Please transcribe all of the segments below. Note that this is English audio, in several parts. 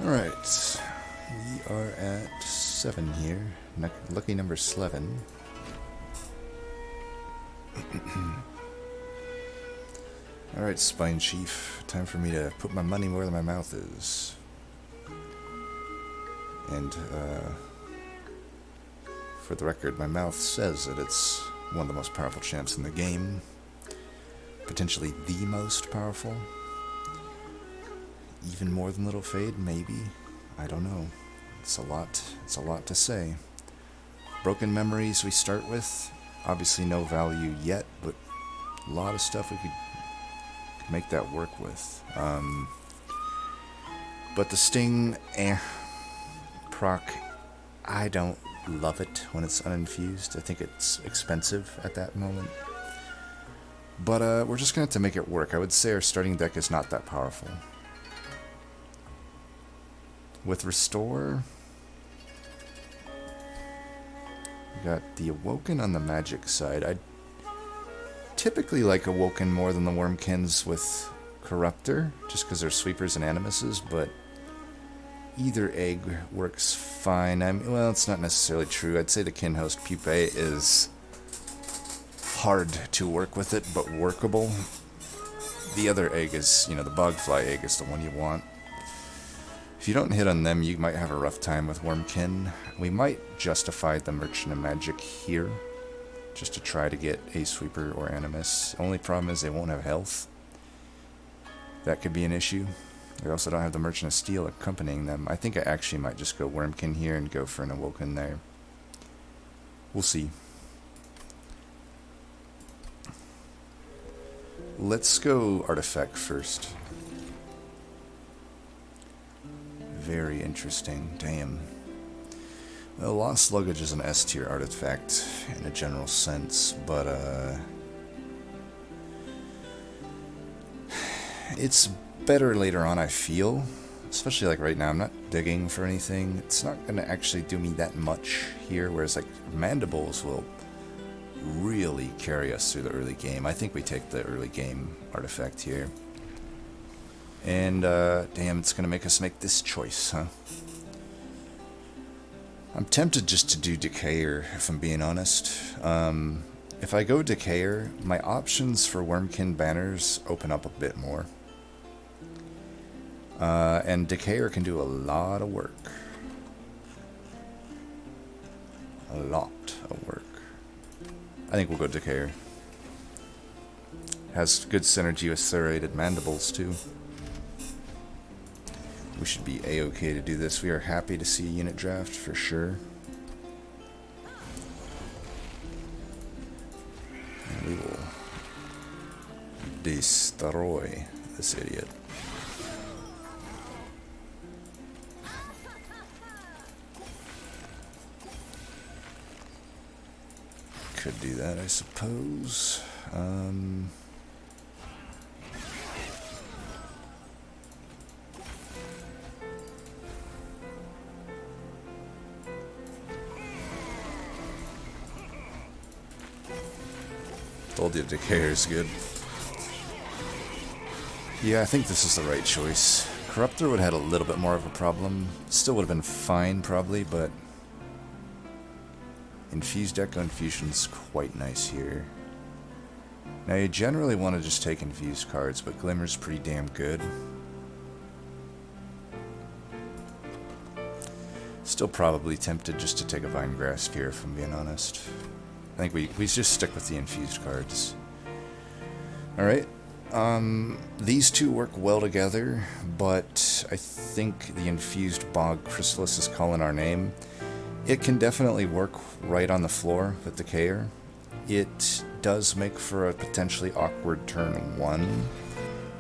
Alright, we are at 7 here. Lucky number 11. Alright, Spine Chief. Time for me to put my money where my mouth is. And, for the record, my mouth says that it's one of the most powerful champs in the game. Potentially the most powerful. Even more than Little Fade, maybe. I don't know. It's a lot to say. Broken Memories we start with. Obviously no value yet, but a lot of stuff we could make that work with. But the Sting, proc, I don't love it when it's uninfused. I think it's expensive at that moment. But we're just going to have to make it work. I would say our starting deck is not that powerful. With Restore, we got the Awoken on the magic side. I typically like Awoken more than the Wormkins with Corruptor, just because they're sweepers and Animuses, but either egg works fine. Well, it's not necessarily true. I'd say the Kinhost Pupae is hard to work with it, but workable. The other egg is, the Bogfly egg is the one you want. If you don't hit on them, you might have a rough time with Wormkin. We might justify the Merchant of Magic here, just to try to get a Sweeper or Animus. Only problem is they won't have health. That could be an issue. They also don't have the Merchant of Steel accompanying them. I think I actually might just go Wormkin here and go for an Awoken there. We'll see. Let's go Artifact first. Very interesting. Damn. Well, Lost Luggage is an S tier artifact in a general sense, but it's better later on, I feel. Especially like right now, I'm not digging for anything. It's not going to actually do me that much here, whereas like Mandibles will really carry us through the early game. I think we take the early game artifact here. And, damn, it's going to make us make this choice, huh? I'm tempted just to do Decayer, if I'm being honest. If I go Decayer, my options for Wormkin banners open up a bit more. And Decayer can do a lot of work. A lot of work. I think we'll go Decayer. Has good synergy with serrated mandibles, too. We should be A-okay to do this. We are happy to see a unit draft, for sure. And we will destroy this idiot. Could do that, I suppose. Told you Decayer is good. Yeah, I think this is the right choice. Corruptor would have had a little bit more of a problem. Still would have been fine, probably, but Infused Echo Infusion's quite nice here. Now, you generally want to just take Infused cards, but Glimmer's pretty damn good. Still probably tempted just to take a Vine Grasp here, if I'm being honest. I think we just stick with the Infused cards. Alright. These two work well together, but I think the Infused Bog Chrysalis is calling our name. It can definitely work right on the floor with Decayer. It does make for a potentially awkward turn 1.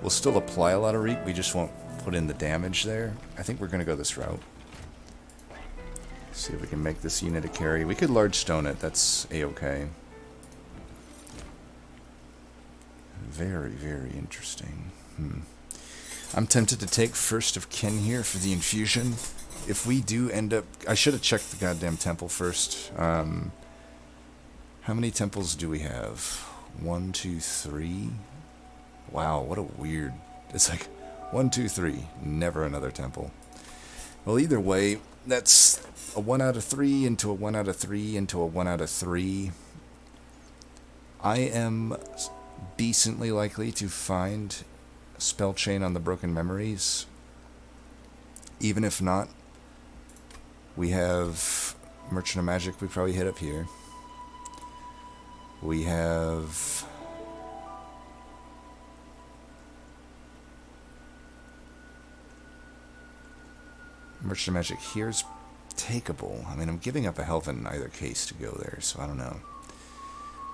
We'll still apply a lot of Reap, we just won't put in the damage there. I think we're going to go this route. See if we can make this unit a carry. We could large stone it, that's A-okay. Very, very interesting. I'm tempted to take First of Kin here for the Infusion. If we do end up... I should have checked the goddamn temple first. How many temples do we have? 1, 2, 3? Wow, what a weird... It's like 1, 2, 3. Never another temple. Well, either way, that's a 1 out of 3 into a 1 out of 3 into a 1 out of 3. I am decently likely to find spell chain on the broken memories. Even if not, we have Merchant of Magic we probably hit up here. We have Merchant of Magic here's takeable. I mean, I'm giving up a Helven in either case to go there, so I don't know.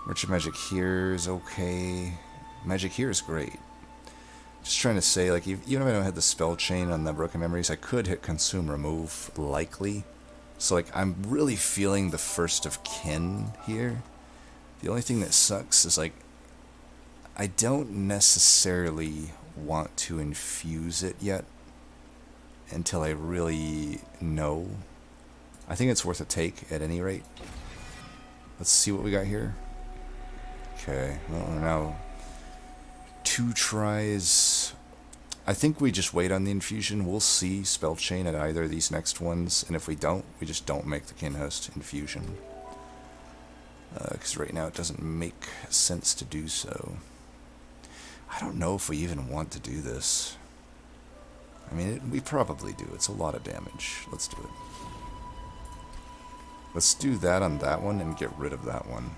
Merchant of Magic here is okay. Magic here is great. Just trying to say, like, even if I don't have the spell chain on the broken memories, I could hit consume remove, likely. So, like, I'm really feeling the first of kin here. The only thing that sucks is, like, I don't necessarily want to infuse it yet until I really know. I think it's worth a take at any rate. Let's see what we got here. Okay, well, now 2 tries. I think we just wait on the infusion. We'll see spell chain at either of these next ones, and if we don't, we just don't make the Kinhost infusion. Because right now it doesn't make sense to do so. I don't know if we even want to do this. I mean, we probably do. It's a lot of damage. Let's do it. Let's do that on that one and get rid of that one.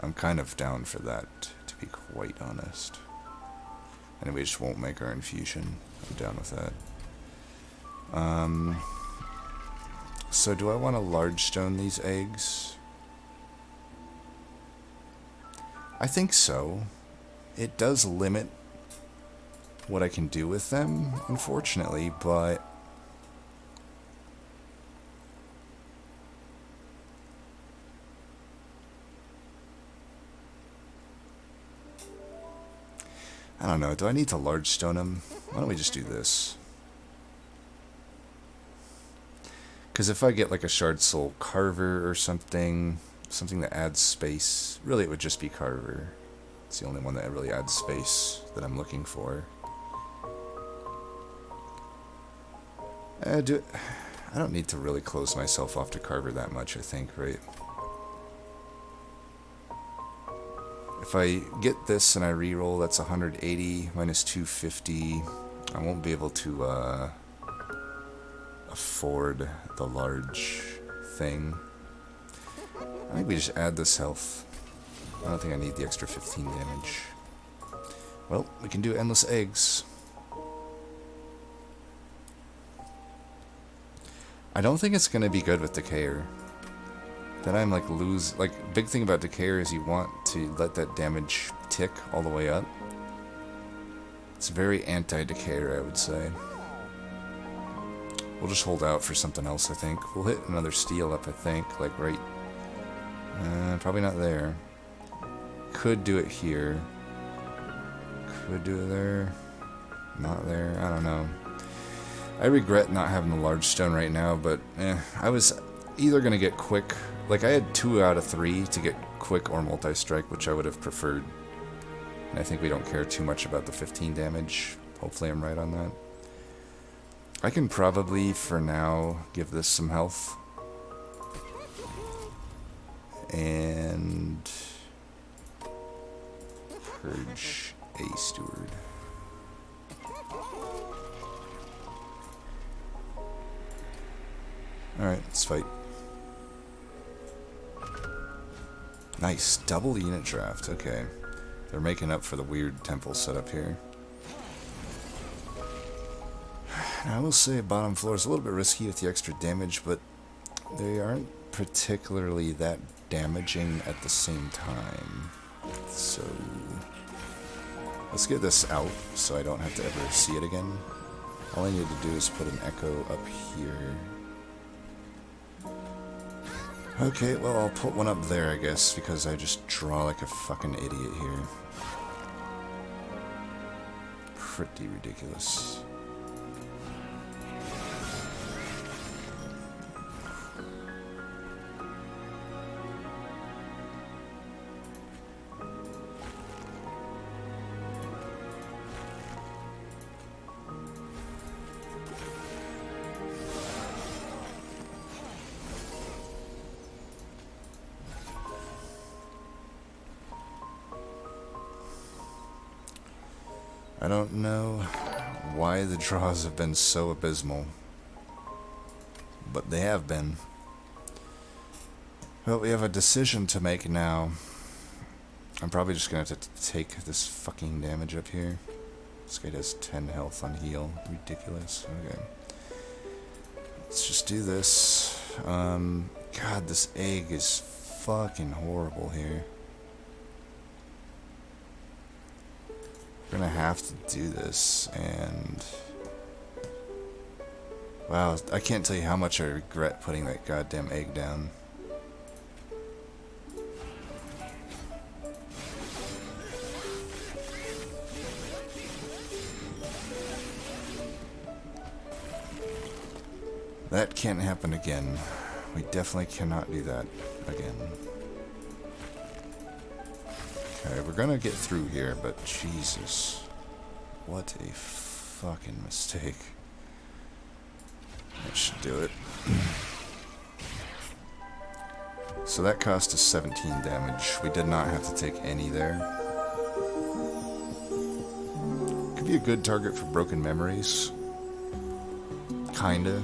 I'm kind of down for that, to be quite honest. And we just won't make our infusion. I'm down with that. So do I want to large stone these eggs? I think so. It does limit what I can do with them, unfortunately, but I don't know. Do I need to large stone them? Why don't we just do this? Because if I get like a Shard Soul Carver or something that adds space, really it would just be Carver. It's the only one that really adds space that I'm looking for. I don't need to really close myself off to Carver that much, I think, right? If I get this and I reroll, that's 180 minus 250. I won't be able to afford the large thing. I think we just add this health. I don't think I need the extra 15 damage. Well, we can do endless eggs. I don't think it's going to be good with Decayer. Then I'm like big thing about Decayer is you want to let that damage tick all the way up. It's very anti-Decayer, I would say. We'll just hold out for something else, I think. We'll hit another steal up, I think, like right... probably not there. Could do it here. Could do it there. Not there. I don't know. I regret not having the large stone right now, but I was either going to get quick... Like, I had 2 out of 3 to get quick or multi-strike, which I would have preferred. And I think we don't care too much about the 15 damage. Hopefully I'm right on that. I can probably, for now, give this some health. And... purge a steward. Alright, let's fight. Nice, double unit draft, okay. They're making up for the weird temple setup here. Now, I will say bottom floor is a little bit risky with the extra damage, but they aren't particularly that damaging at the same time. So, let's get this out so I don't have to ever see it again. All I need to do is put an echo up here. Okay, well, I'll put one up there, I guess, because I just draw like a fucking idiot here. Pretty ridiculous. I don't know why the draws have been so abysmal, but they have been. Well, we have a decision to make now. I'm probably just gonna have to take this fucking damage up here. This guy does 10 health on heal. Ridiculous. Okay. Let's just do this. God, this egg is fucking horrible here. We're gonna have to do this, and wow, I can't tell you how much I regret putting that goddamn egg down. That can't happen again. We definitely cannot do that again. Okay, we're gonna get through here, but Jesus. What a fucking mistake. That should do it. So that cost us 17 damage. We did not have to take any there. Could be a good target for broken memories. Kinda.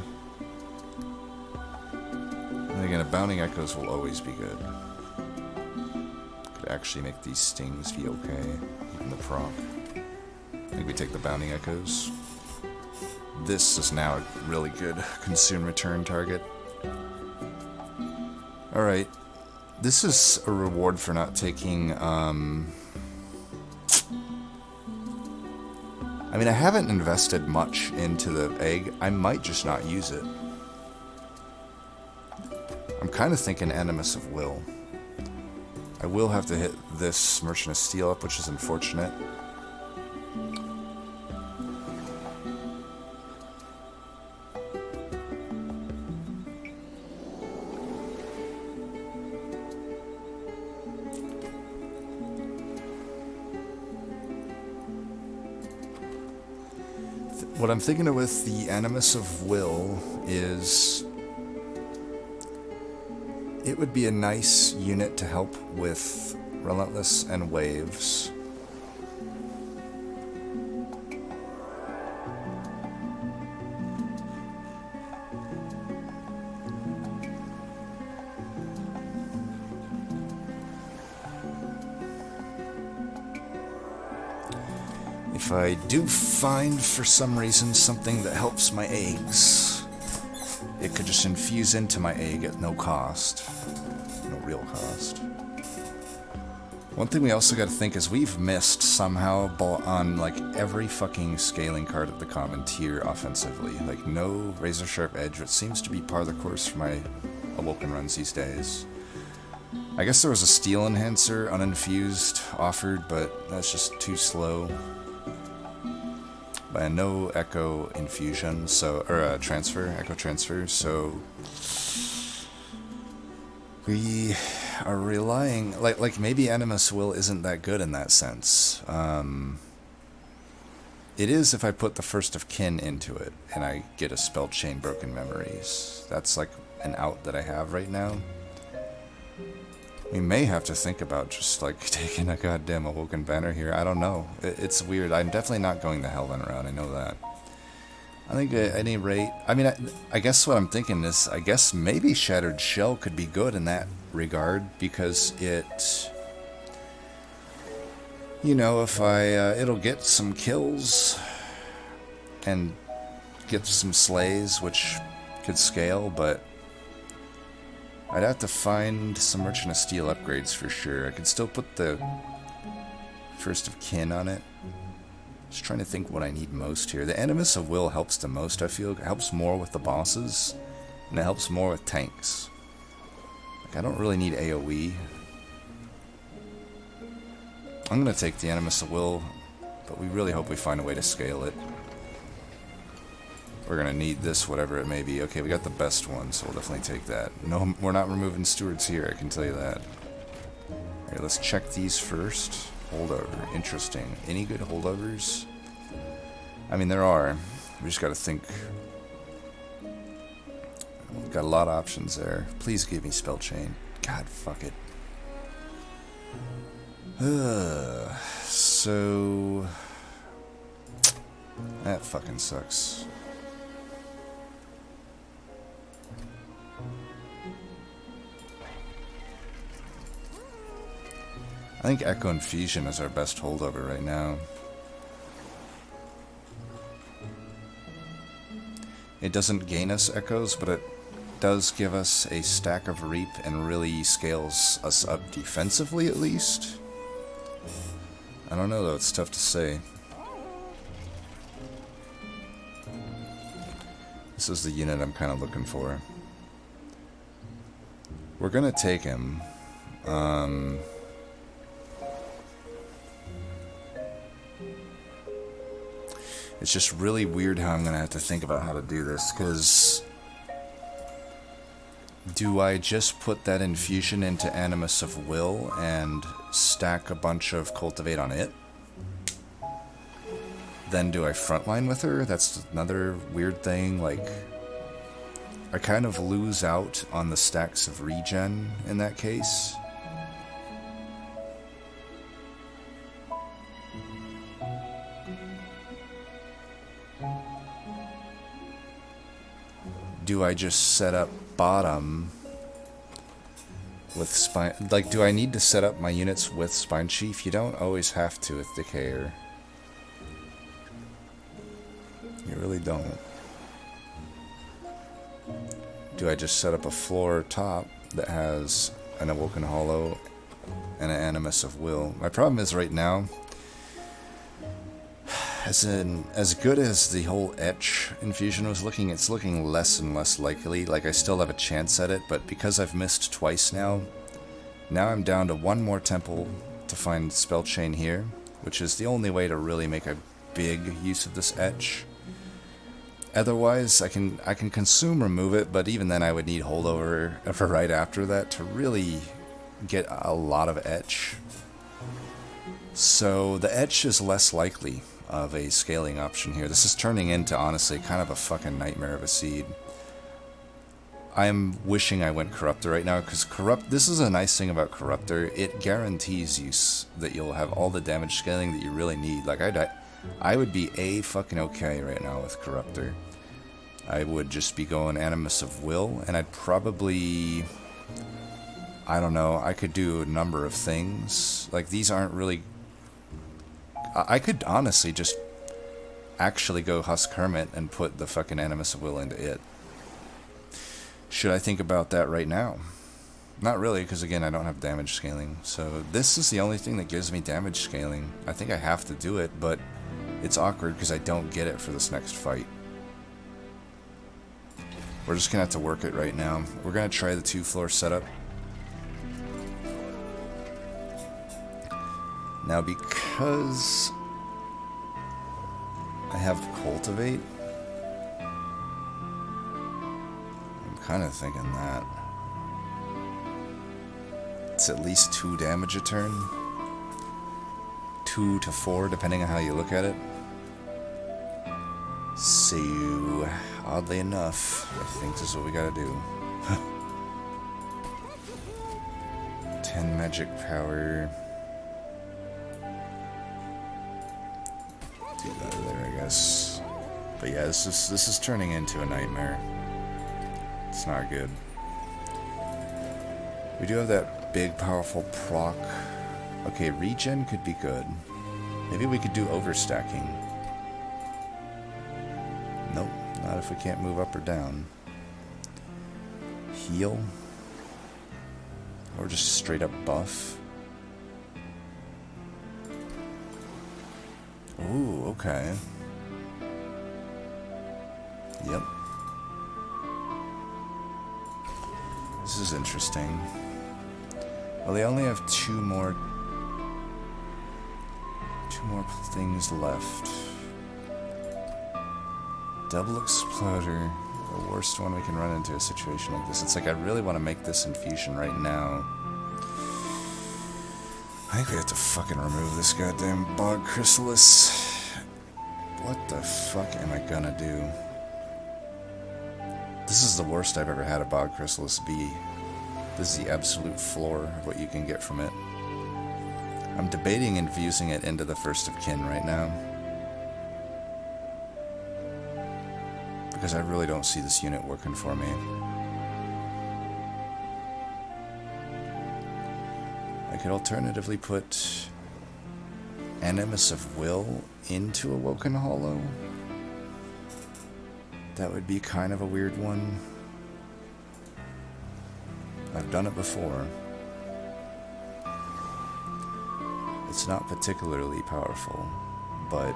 And again, a bounding echoes will always be good. Could actually make these stings be okay, even the proc. I think we take the bounding echoes. This is now a really good consume return target. Alright. This is a reward for not taking, I mean, I haven't invested much into the egg. I might just not use it. I'm kind of thinking Animus of Will. I will have to hit this Merchant of Steel up, which is unfortunate. What I'm thinking of with the Animus of Will is it would be a nice unit to help with Relentless and Waves. If I do find, for some reason, something that helps my eggs, it could just infuse into my egg at no cost. No real cost. One thing we also gotta think is we've missed somehow on like every fucking scaling card at the common tier offensively. Like no razor sharp edge, which seems to be par of the course for my Awoken runs these days. I guess there was a steel enhancer uninfused offered, but that's just too slow. And no echo infusion, so echo transfer, so we are relying like maybe Animus Will isn't that good in that sense. It is if I put the First of Kin into it and I get a spell chain Broken Memories. That's like an out that I have right now. We may have to think about just like taking a goddamn Awoken banner here. I don't know. It's weird. I'm definitely not going the Hellven route. I know that. I think at any rate, I mean, I guess what I'm thinking is, I guess maybe Shattered Shell could be good in that regard because it, you know, if it'll get some kills and get some slays, which could scale, but I'd have to find some Merchant of Steel upgrades for sure. I could still put the First of Kin on it. Just trying to think what I need most here. The Animus of Will helps the most, I feel. It helps more with the bosses, and it helps more with tanks. Like, I don't really need AoE. I'm going to take the Animus of Will, but we really hope we find a way to scale it. We're going to need this, whatever it may be. Okay, we got the best one, so we'll definitely take that. No, we're not removing stewards here, I can tell you that. Alright, let's check these first. Holdover. Interesting. Any good holdovers? I mean, there are. We just got to think. We've got a lot of options there. Please give me Spell Chain. God, fuck it. So... That fucking sucks. I think Echo Infusion is our best holdover right now. It doesn't gain us echoes, but it does give us a stack of Reap and really scales us up defensively at least. I don't know though, it's tough to say. This is the unit I'm kind of looking for. We're gonna take him. It's just really weird how I'm gonna have to think about how to do this, because do I just put that infusion into Animus of Will and stack a bunch of Cultivate on it? Then do I frontline with her? That's another weird thing. Like, I kind of lose out on the stacks of regen in that case. Do I just set up bottom with Spine... Like, do I need to set up my units with Spine Chief? You don't always have to with Decayer. You really don't. Do I just set up a floor top that has an Awoken Hollow and an Animus of Will? My problem is right now, as good as the whole Etch infusion was looking, it's looking less and less likely. Like, I still have a chance at it, but because I've missed twice now I'm down to one more temple to find Spell Chain here, which is the only way to really make a big use of this Etch. Otherwise, I can consume remove it, but even then I would need holdover for right after that to really get a lot of Etch. So the Etch is less likely of a scaling option here. This is turning into, honestly, kind of a fucking nightmare of a seed. I'm wishing I went Corruptor right now, because this is a nice thing about Corruptor. It guarantees you that you'll have all the damage scaling that you really need. Like, I would be fucking okay right now with Corruptor. I would just be going Animus of Will, and I'd probably... I don't know, I could do a number of things. Like, these aren't really... I could honestly just actually go Husk Hermit and put the fucking Animus of Will into it. Should I think about that right now? Not really, because again, I don't have damage scaling. So this is the only thing that gives me damage scaling. I think I have to do it, but it's awkward because I don't get it for this next fight. We're just going to have to work it right now. We're going to try the 2-floor setup. Now, because I have Cultivate, I'm kind of thinking that it's at least 2 damage a turn. 2 to 4, depending on how you look at it. So, oddly enough, I think this is what we gotta do. 10 magic power. Do that there, I guess. But yeah, this is turning into a nightmare. It's not good. We do have that big, powerful proc. Okay, regen could be good. Maybe we could do overstacking. Nope, not if we can't move up or down. Heal. Or just straight up buff. Ooh, okay. Yep. This is interesting. Well, they only have two more things left. Double Exploder, the worst one we can run into a situation like this. It's like I really want to make this infusion right now. I think we have to fucking remove this goddamn Bog Chrysalis. What the fuck am I gonna do? This is the worst I've ever had a Bog Chrysalis be. This is the absolute floor of what you can get from it. I'm debating infusing it into the First of Kin right now. Because I really don't see this unit working for me. I could alternatively put Animus of Will into Awoken Hollow. That would be kind of a weird one. I've done it before. It's not particularly powerful, but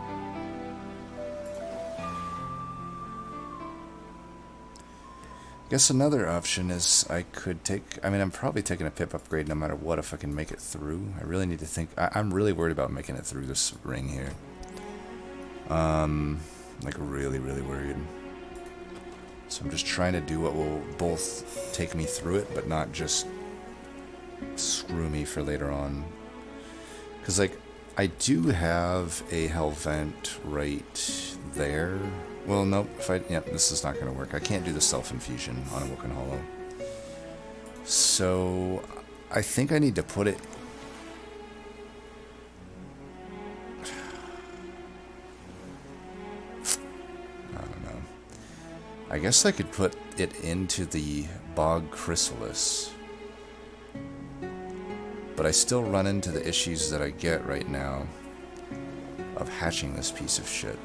I guess another option is I could take, I mean, I'm probably taking a pip upgrade no matter what if I can make it through. I really need to think, I'm really worried about making it through this ring here. Like really, really worried. So I'm just trying to do what will both take me through it, but not just screw me for later on. Because, like, I do have a hell vent right there. Well, nope. This is not going to work. I can't do the self-infusion on Awoken Hollow. So, I think I need to put it... I don't know. I guess I could put it into the Bog Chrysalis. But I still run into the issues that I get right now of hatching this piece of shit.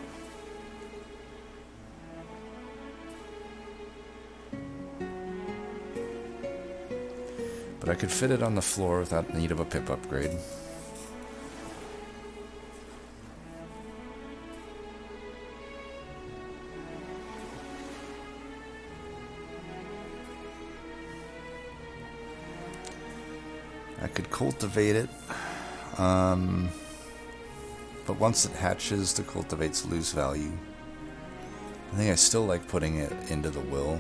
But I could fit it on the floor without the need of a pip upgrade. I could cultivate it, but once it hatches, the cultivates lose value. I think I still like putting it into the will.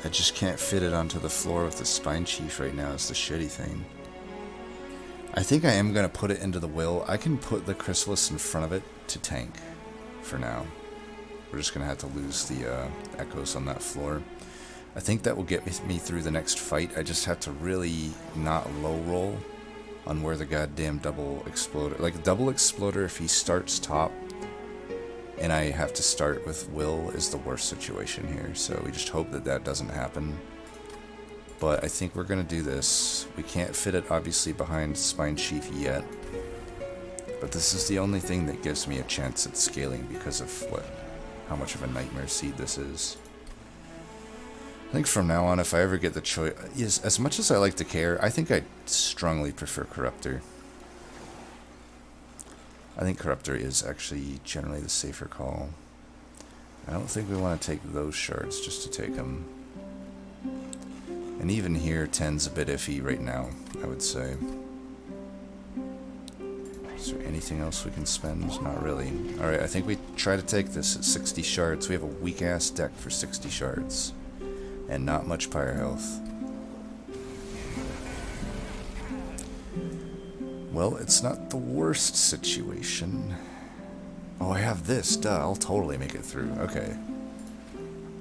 I just can't fit it onto the floor with the Spine Chief right now, is the shitty thing. I think I am going to put it into the will. I can put the Chrysalis in front of it to tank for now. We're just going to have to lose the echoes on that floor. I think that will get me through the next fight. I just have to really not low roll on where the goddamn double exploder... Like, double exploder, if he starts top, and I have to start with will, is the worst situation here. So we just hope that that doesn't happen. But I think we're going to do this. We can't fit it, obviously, behind Spine Chief yet. But this is the only thing that gives me a chance at scaling because of how much of a nightmare seed this is. I think from now on, if I ever get the choice... Yes, as much as I like Decayer, I think I strongly prefer Corruptor. I think Corruptor is actually generally the safer call. I don't think we want to take those shards just to take them. And even here, 10's a bit iffy right now, I would say. Is there anything else we can spend? Not really. Alright, I think we try to take this at 60 shards. We have a weak-ass deck for 60 shards. And not much pyre health. Well, it's not the worst situation. Oh, I have this. Duh, I'll totally make it through. Okay.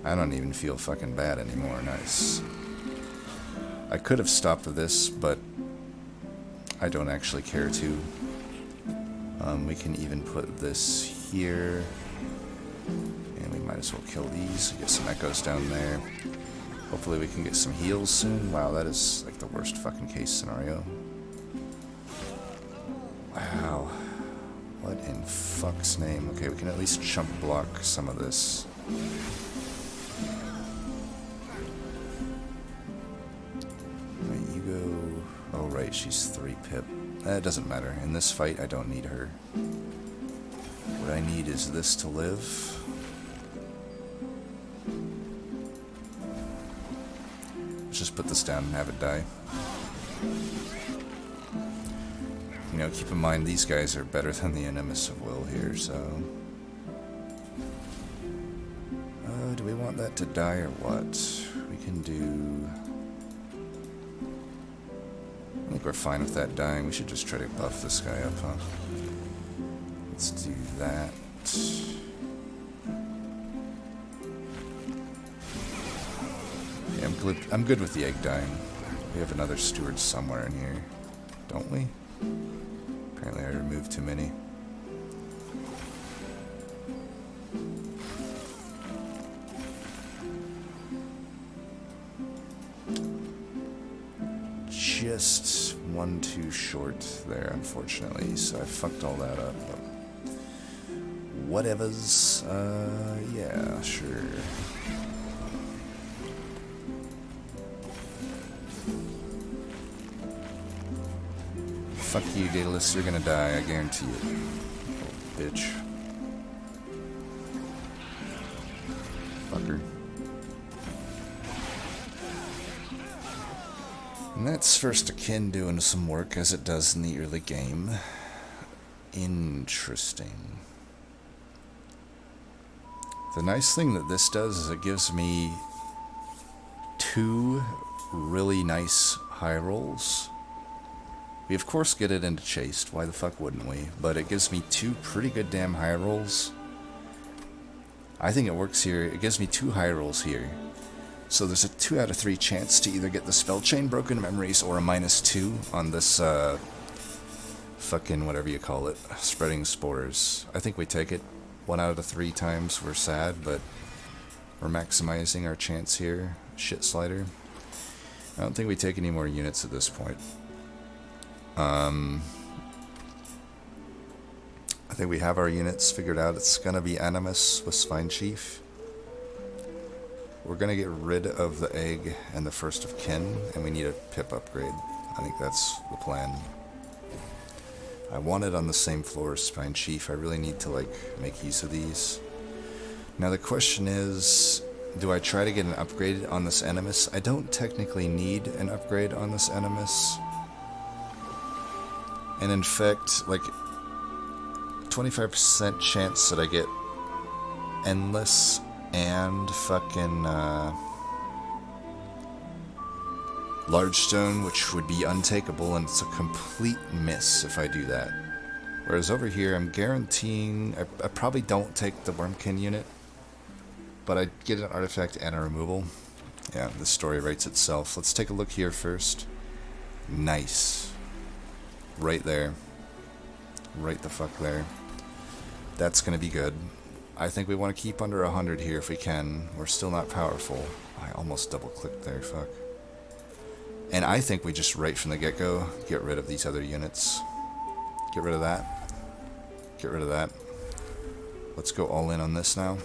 I don't even feel fucking bad anymore. Nice. I could have stopped this, but I don't actually care to. We can even put this here. And we might as well kill these. Get some echoes down there. Hopefully we can get some heals soon. Wow, that is like the worst fucking case scenario. Wow. What in fuck's name? Okay, we can at least chump block some of this. Right, you go... Oh, right, she's 3 pip. That doesn't matter. In this fight, I don't need her. What I need is this to live. Let's just put this down and have it die. You know, keep in mind, these guys are better than the Animus of Will here, so... do we want that to die or what? We can do... I think we're fine with that dying. We should just try to buff this guy up, huh? Let's do that. Yeah, I'm good with the egg dying. We have another steward somewhere in here, don't we? Apparently I removed too many. Just one too short there, unfortunately, so I fucked all that up. But whatevers. Yeah, sure. Fuck you, Daedalus, you're gonna die, I guarantee it. Little bitch. Fucker. And that's first akin doing some work as it does in the early game. Interesting. The nice thing that this does is it gives me 2 really nice high rolls. We of course get it into Chased, why the fuck wouldn't we? But it gives me 2 pretty good damn high rolls. I think it works here. It gives me 2 high rolls here. So there's a 2 out of 3 chance to either get the Spell Chain, Broken Memories, or a -2 on this, fucking whatever you call it, Spreading Spores. I think we take it. 1 out of 3 times we're sad, but we're maximizing our chance here. Shit slider. I don't think we take any more units at this point. I think we have our units figured out. It's gonna be Animus with Spine Chief. We're gonna get rid of the egg and the first of kin, and we need a pip upgrade. I think that's the plan. I want it on the same floor as Spine Chief. I really need to make use of these. Now the question is, do I try to get an upgrade on this Animus? I don't technically need an upgrade on this Animus. And in fact, 25% chance that I get Endless and fucking Large Stone, which would be untakeable, and it's a complete miss if I do that. Whereas over here, I'm guaranteeing I probably don't take the Wormkin unit, but I get an artifact and a removal. Yeah, the story writes itself. Let's take a look here first. Nice. Right there. Right the fuck there. That's gonna be good. I think we want to keep under 100 here if we can. We're still not powerful. I almost double-clicked there, fuck. And I think we just right from the get-go get rid of these other units. Get rid of that. Get rid of that. Let's go all in on this now.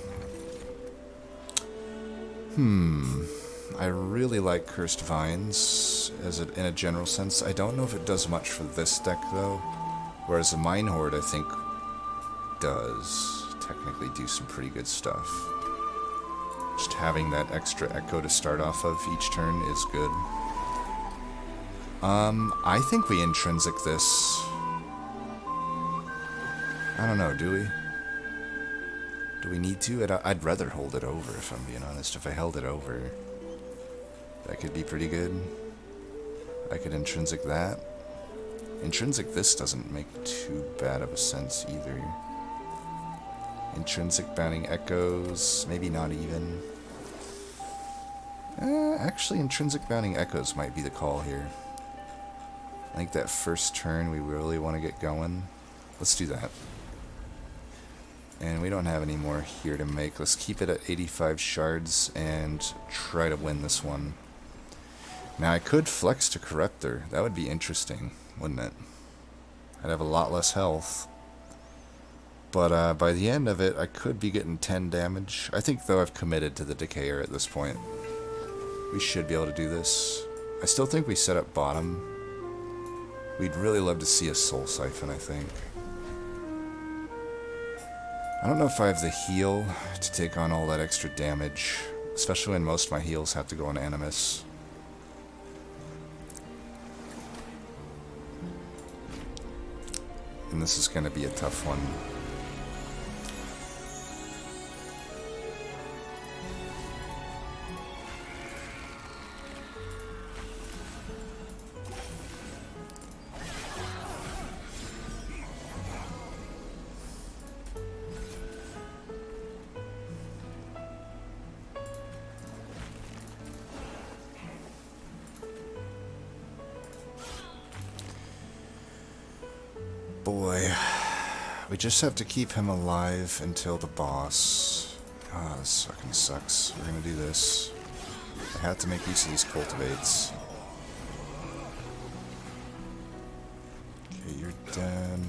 I really like Cursed Vines in a general sense. I don't know if it does much for this deck though. Whereas the Mine Horde I think does technically do some pretty good stuff. Just having that extra echo to start off of each turn is good. I think we intrinsic this. I don't know, do we? Do we need to? I'd rather hold it over, if I'm being honest. If I held it over, that could be pretty good. I could intrinsic that. Intrinsic this doesn't make too bad of a sense either. Intrinsic Bounding Echoes, maybe not even. Actually, Intrinsic Bounding Echoes might be the call here. I think that first turn we really want to get going. Let's do that. And we don't have any more here to make. Let's keep it at 85 shards and try to win this one. Now I could flex to Corruptor. That would be interesting, wouldn't it? I'd have a lot less health. But by the end of it, I could be getting 10 damage. I think, though, I've committed to the Decayer at this point. We should be able to do this. I still think we set up bottom. We'd really love to see a Soul Siphon, I think. I don't know if I have the heal to take on all that extra damage, especially when most of my heals have to go on Animus. And this is going to be a tough one. Boy, We just have to keep him alive until the boss. Ah, this fucking sucks. We're gonna do this. I had to make use of these cultivates. Okay, you're dead.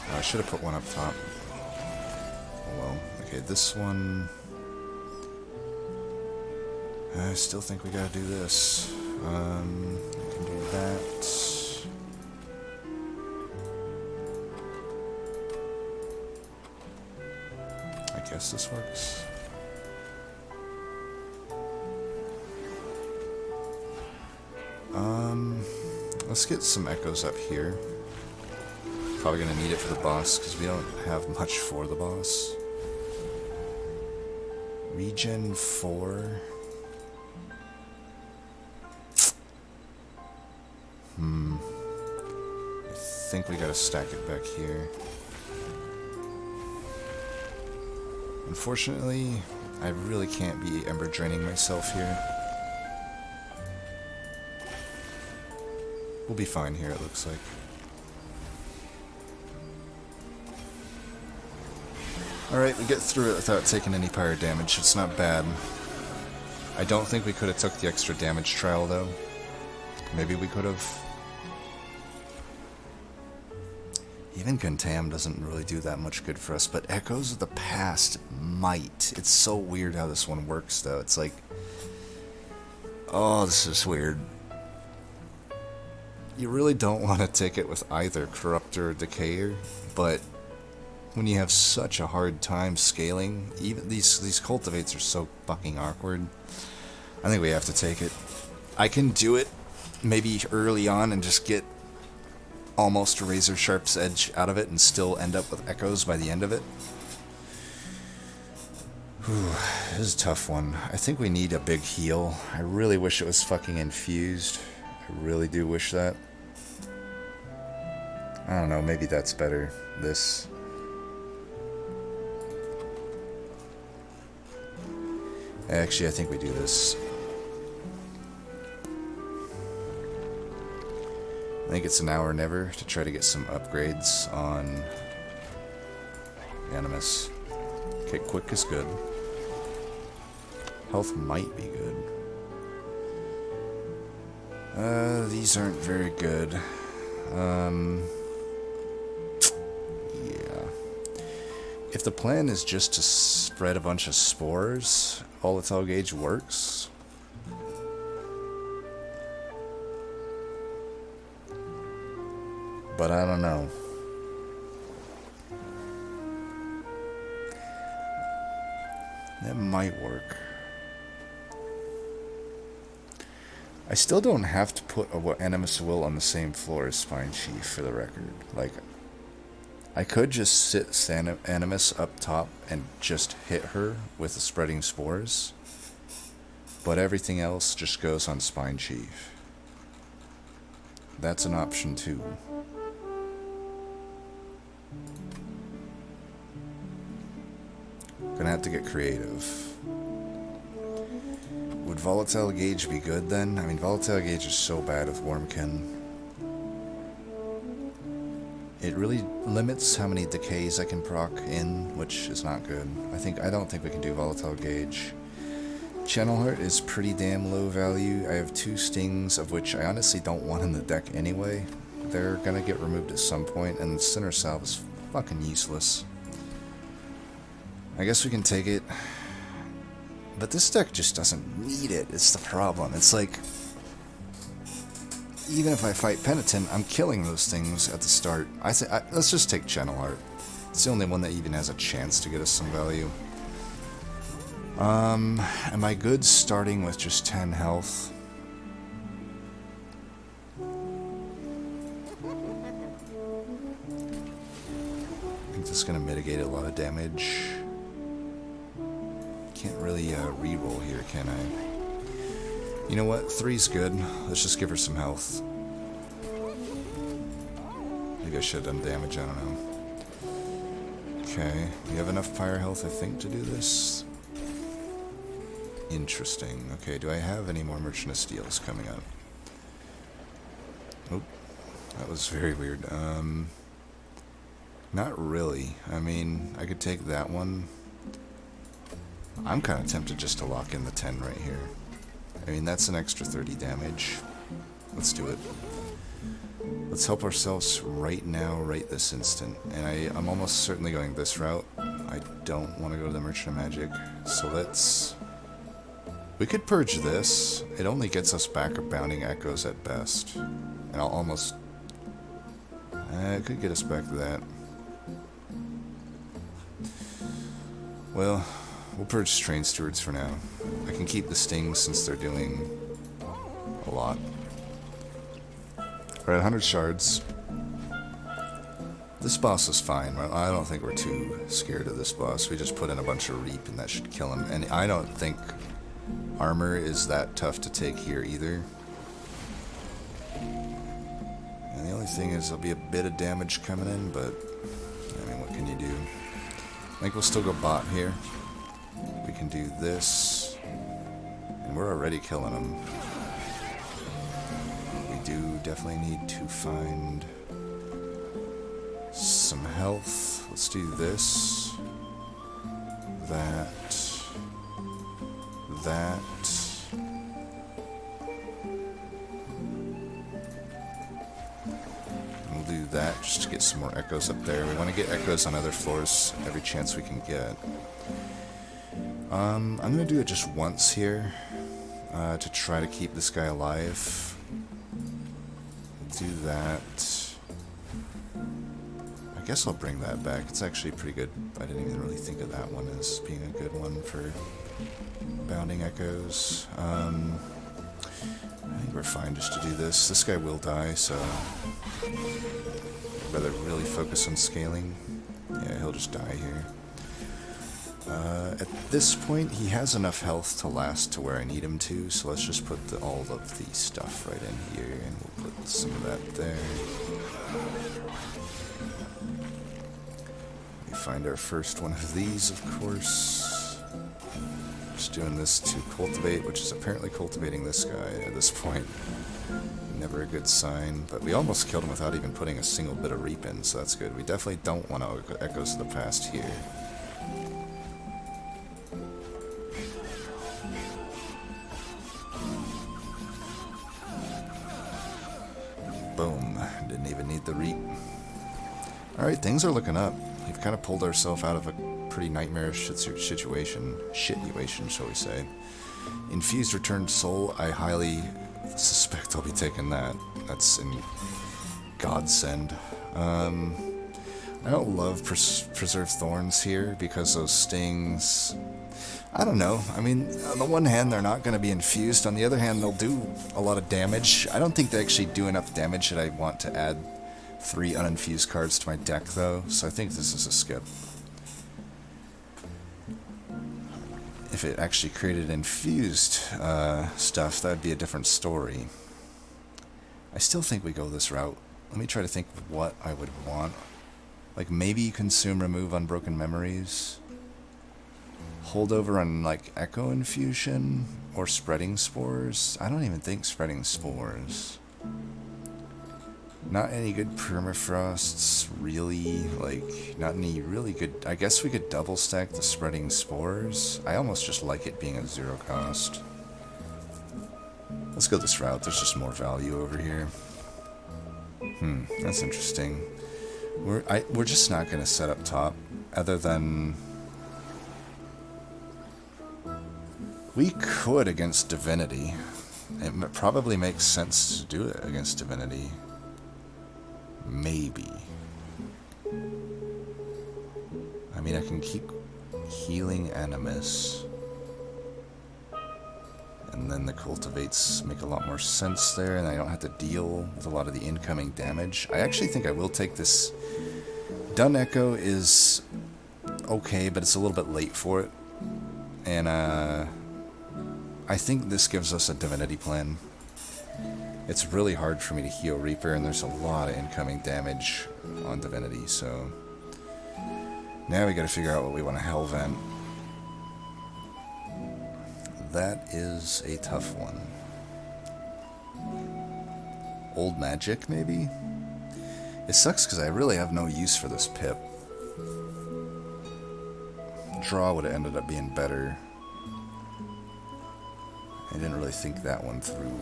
Oh, I should have put one up top. Oh well. Okay, this one... I still think we gotta do this. I can do that. I guess this works. Let's get some echoes up here. Probably gonna need it for the boss because we don't have much for the boss. Regen 4. I think we gotta stack it back here. Unfortunately, I really can't be ember draining myself here. We'll be fine here, it looks like. Alright, we get through it without taking any pyre damage. It's not bad. I don't think we could have took the extra damage trial, though. Maybe we could have. Even Contam doesn't really do that much good for us, but Echoes of the Past might. It's so weird how this one works, though. It's like... oh, this is weird. You really don't want to take it with either Corruptor or Decayer, but when you have such a hard time scaling, even these cultivates are so fucking awkward. I think we have to take it. I can do it maybe early on and just get almost a razor sharp's edge out of it and still end up with echoes by the end of it. Whew, this is a tough one. I think we need a big heal. I really wish it was fucking infused. I really do wish that. I don't know, maybe that's better. This. Actually, I think we do this. I think it's an hour never to try to get some upgrades on Animus. Okay, quick is good. Health might be good. These aren't very good. Yeah. If the plan is just to spread a bunch of spores, volatile gauge works. But I don't know. That might work. I still don't have to put Animus Will on the same floor as Spine Chief, for the record. Like, I could just sit Animus up top and just hit her with the spreading spores, but everything else just goes on Spine Chief. That's an option too. Gonna have to get creative. Would Volatile Gauge be good then? I mean, Volatile Gauge is so bad with Wormkin. It really limits how many decays I can proc in, which is not good. I don't think we can do Volatile Gauge. Channel Heart is pretty damn low value. I have 2 stings, of which I honestly don't want in the deck anyway. They're gonna get removed at some point, and Sinner Salve is fucking useless. I guess we can take it. But this deck just doesn't need it. It's the problem. It's like, even if I fight Penitent, I'm killing those things at the start. Let's just take Channel Heart. It's the only one that even has a chance to get us some value. Am I good starting with just 10 health? I think this is going to mitigate a lot of damage. Can't really reroll here, can I? You know what? 3's good. Let's just give her some health. Maybe I should have done damage, I don't know. Okay, we have enough fire health, I think, to do this. Interesting. Okay, do I have any more Merchant of Steels coming up? Oh, that was very weird. Not really. I mean, I could take that one. I'm kind of tempted just to lock in the 10 right here. I mean, that's an extra 30 damage. Let's do it. Let's help ourselves right now, right this instant. And I'm almost certainly going this route. I don't want to go to the Merchant of Magic. So let's... We could purge this. It only gets us back Abounding Echoes at best. And I'll almost... it could get us back to that. Well, we'll purge Train Stewards for now. I can keep the stings since they're doing a lot. We're at 100 shards. This boss is fine. I don't think we're too scared of this boss. We just put in a bunch of Reap and that should kill him. And I don't think armor is that tough to take here either. And the only thing is there'll be a bit of damage coming in, but I mean, what can you do? I think we'll still go bot here. We can do this. And we're already killing him. We do definitely need to find some health. Let's do this. That. We'll do that just to get some more echoes up there. We want to get echoes on other floors every chance we can get. I'm going to do it just once here to try to keep this guy alive. We'll do that. I guess I'll bring that back. It's actually pretty good. I didn't even really think of that one as being a good one for Bounding Echoes. I think we're fine just to do this. This guy will die, so I'd rather really focus on scaling. Yeah, he'll just die here. At this point, he has enough health to last to where I need him to, so let's just put all of the stuff right in here, and we'll put some of that there. We find our first one of these, of course. Just doing this to cultivate, which is apparently cultivating this guy at this point. Never a good sign, but we almost killed him without even putting a single bit of Reap in, so that's good. We definitely don't want to Echoes of the Past here. Boom. Didn't even need the Reap. Alright, things are looking up. We've kind of pulled ourselves out of a pretty nightmarish situation, shall we say. Infused Returned Soul, I highly suspect I'll be taking that. That's in godsend. I don't love Preserved Thorns here because those stings... I don't know. I mean, on the one hand, they're not going to be infused. On the other hand, they'll do a lot of damage. I don't think they actually do enough damage that I want to add 3 uninfused cards to my deck, though. So I think this is a skip. If it actually created infused stuff, that would be a different story. I still think we go this route. Let me try to think of what I would want. Like, maybe consume, remove Unbroken Memories. Hold over on, like, Echo Infusion or Spreading Spores. I don't even think Spreading Spores. Not any good permafrosts, really. Like, not any really good... I guess we could double stack the Spreading Spores. I almost just like it being a 0 cost. Let's go this route. There's just more value over here. That's interesting. We're just not going to set up top, other than... We could against Divinity. It probably makes sense to do it against Divinity. Maybe. I mean, I can keep healing Animus. And then the cultivates make a lot more sense there, and I don't have to deal with a lot of the incoming damage. I actually think I will take this. Dun Echo is okay, but it's a little bit late for it. And I think this gives us a Divinity plan. It's really hard for me to heal Reaper, and there's a lot of incoming damage on Divinity, so... Now we gotta figure out what we want to Hellvent. That is a tough one. old magic, maybe? It sucks because I really have no use for this pip. Draw would have ended up being better. I didn't really think that one through.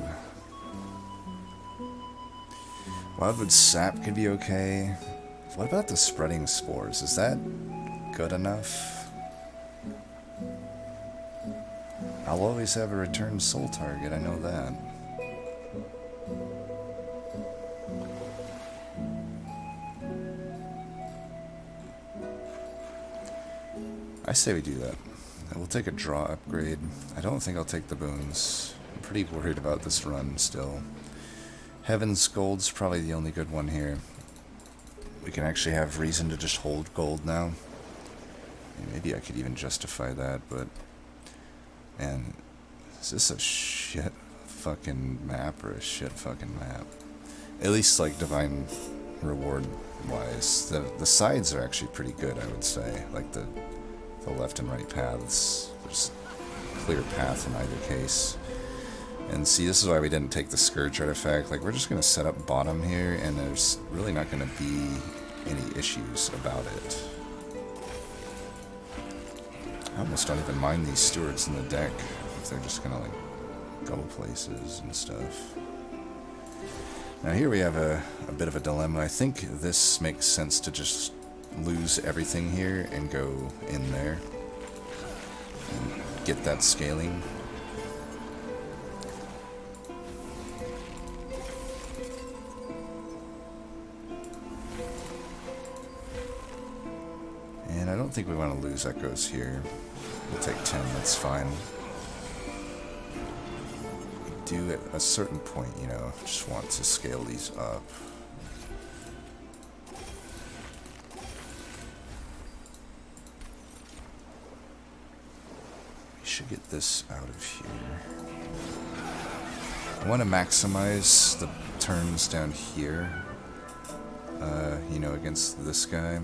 Wildwood sap could be okay. What about the spreading spores? Is that good enough? I'll always have a return soul target, I know that. I say we do that. We'll take a draw upgrade. I don't think I'll take the boons. I'm pretty worried about this run still. Heaven's Gold's probably the only good one here. We can actually have reason to just hold gold now. Maybe I could even justify that, but... Man, is this a shit fucking map or a shit fucking map? At least, like, divine reward-wise. The sides are actually pretty good, I would say. Like, the left and right paths. There's a clear path in either case. And see, this is why we didn't take the Scourge artifact. Like, we're just going to set up bottom here, and there's really not going to be any issues about it. I almost don't even mind these stewards in the deck, if they're just going to, like, go places and stuff. Now here we have a bit of a dilemma. I think this makes sense to just lose everything here and go in there. And get that scaling. And I don't think we want to lose echoes here. We'll take 10, that's fine. We do at a certain point, you know, just want to scale these up. We should get this out of here. I want to maximize the turns down here, you know, against this guy.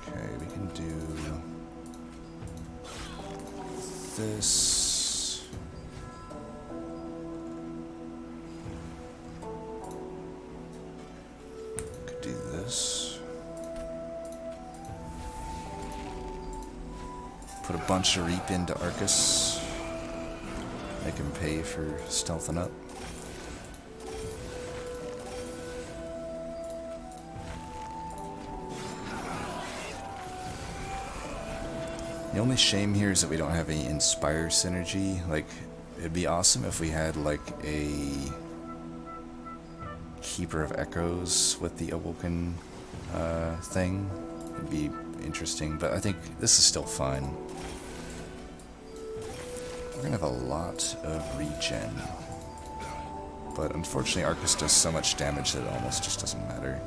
Okay, we can do this. Could do this. Put a bunch of Reap into Arcus. Make him pay for stealthing up. The only shame here is that we don't have any Inspire synergy. Like, it'd be awesome if we had, like, a Keeper of Echoes with the Awoken thing. It'd be interesting, but I think this is still fine. We're gonna have a lot of regen. But unfortunately, Arcus does so much damage that it almost just doesn't matter.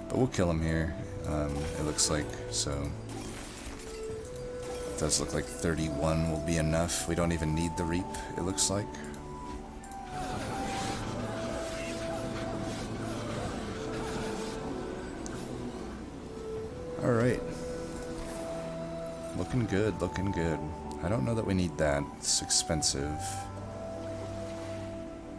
But we'll kill him here, it looks like, so... Does look like 31 will be enough. We don't even need the Reap, it looks like. Alright. Looking good, looking good. I don't know that we need that. It's expensive.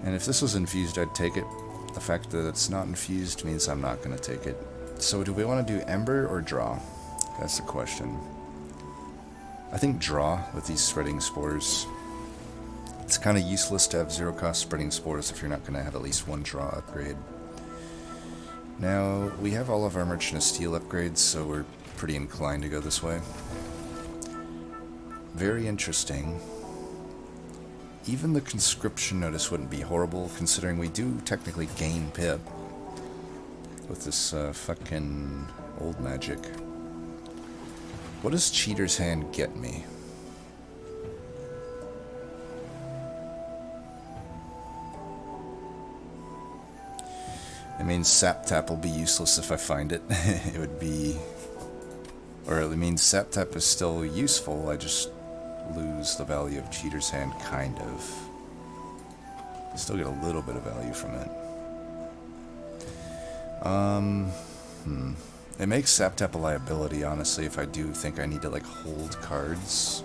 And if this was infused, I'd take it. The fact that it's not infused means I'm not going to take it. So do we want to do Ember or Draw? That's the question. I think Draw with these spreading spores. It's kind of useless to have zero-cost spreading spores if you're not going to have at least one Draw upgrade. Now, we have all of our Merchant of Steel upgrades, so we're pretty inclined to go this way. Very interesting. Even the conscription notice wouldn't be horrible, considering we do technically gain pip with this fucking old magic. What does Cheater's Hand get me? It means Sap Tap will be useless if I find it. It would be... Or it means Sap Tap is still useful, I just lose the value of Cheater's Hand, kind of. I still get a little bit of value from it. It makes Sap Tap a liability, honestly, if I do think I need to, like, hold cards.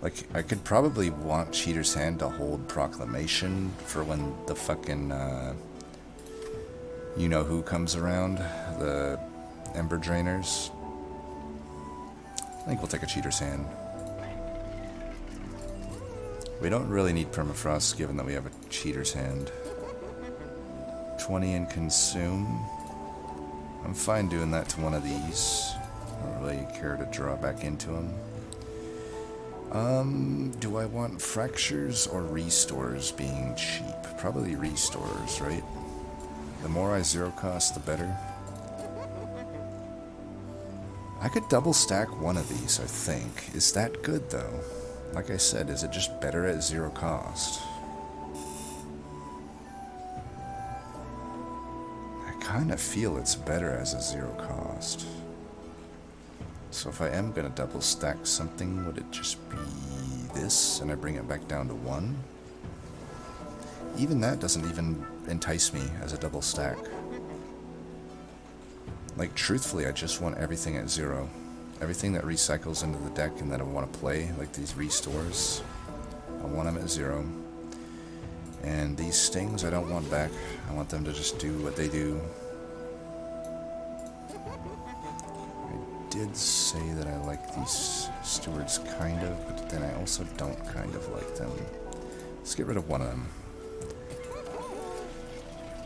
Like, I could probably want Cheater's Hand to hold Proclamation for when the fucking, you-know-who comes around, the Ember Drainers. I think we'll take a Cheater's Hand. We don't really need Permafrost, given that we have a Cheater's Hand. 20 and Consume. I'm fine doing that to one of these. I don't really care to draw back into them. Do I want Fractures or Restores being cheap? Probably Restores, right? The more I zero cost, the better. I could double stack one of these, I think. Is that good, though? Like I said, is it just better at zero cost? I kind of feel it's better as a zero cost. So if I am going to double stack something, would it just be this and I bring it back down to 1? Even that doesn't even entice me as a double stack. Like, truthfully, I just want everything at 0. Everything that recycles into the deck and that I want to play, like these restores, I want them at 0. And these stings I don't want back. I want them to just do what they do. I did say that I like these stewards kind of, but then I also don't kind of like them. Let's get rid of one of them.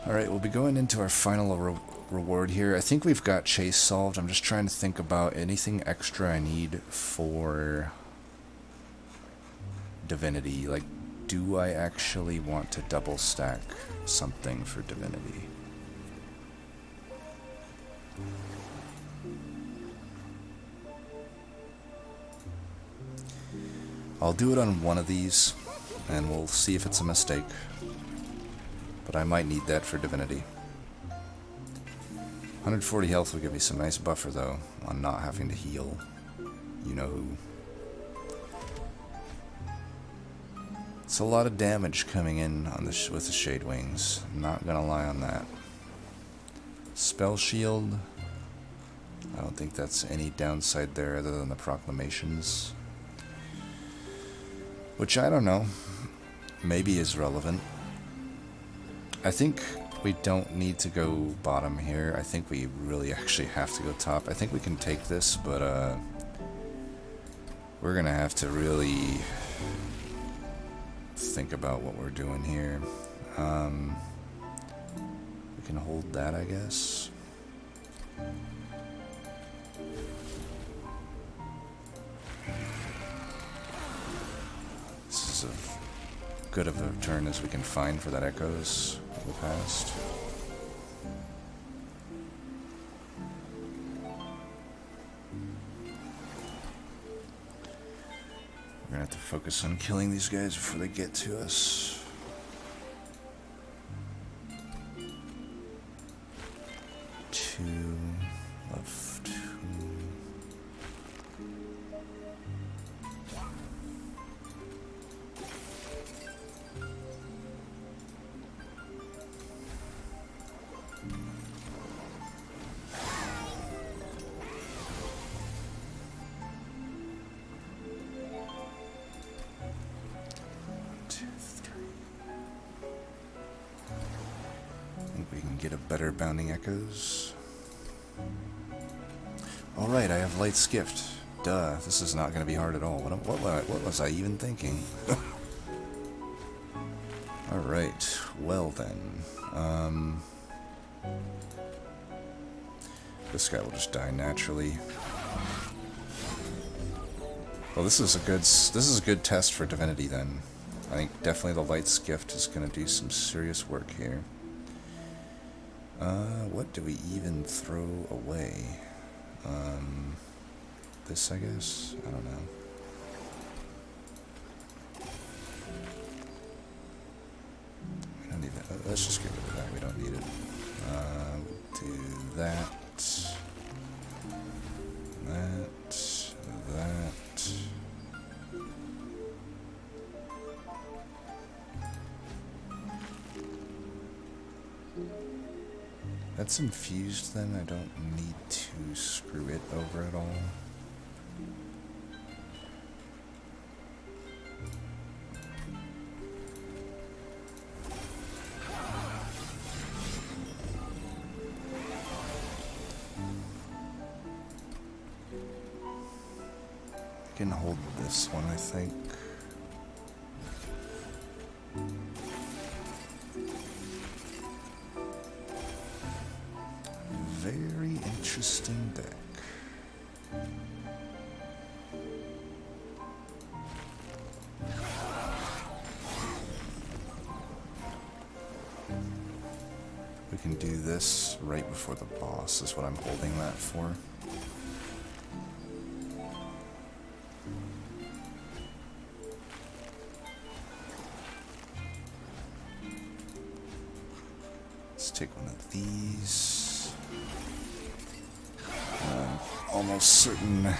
Alright, we'll be going into our final reward here. I think we've got Chase solved. I'm just trying to think about anything extra I need for Divinity. Like, do I actually want to double stack something for Divinity? I'll do it on one of these, and we'll see if it's a mistake. But I might need that for Divinity. 140 health will give me some nice buffer, though, on not having to heal. You-know-who. It's a lot of damage coming in on the with the Shade Wings. Not gonna lie on that. Spell Shield. I don't think that's any downside there other than the proclamations. Which, I don't know, maybe is relevant. I think we don't need to go bottom here. I think we really actually have to go top. I think we can take this, but we're gonna have to really think about what we're doing here. We can hold that, I guess. This is as good of a turn as we can find for that Echoes of the past. We're gonna have to focus on killing these guys before they get to us. Two left. Better Bounding Echoes. Alright, I have Light's Gift. Duh, this is not going to be hard at all. What was I even thinking? Alright, well then. This guy will just die naturally. Well, this is a good test for Divinity then. I think definitely the Light's Gift is going to do some serious work here. What do we even throw away? This, I guess? I don't know. We don't need that. Let's just get rid of that. We don't need it. Do that. That. That's infused then, I don't need to screw it over at all. can hold this one, I think. Very interesting deck. We can do this right before the boss, is what I'm holding that for. Let's take one of these. Almost certain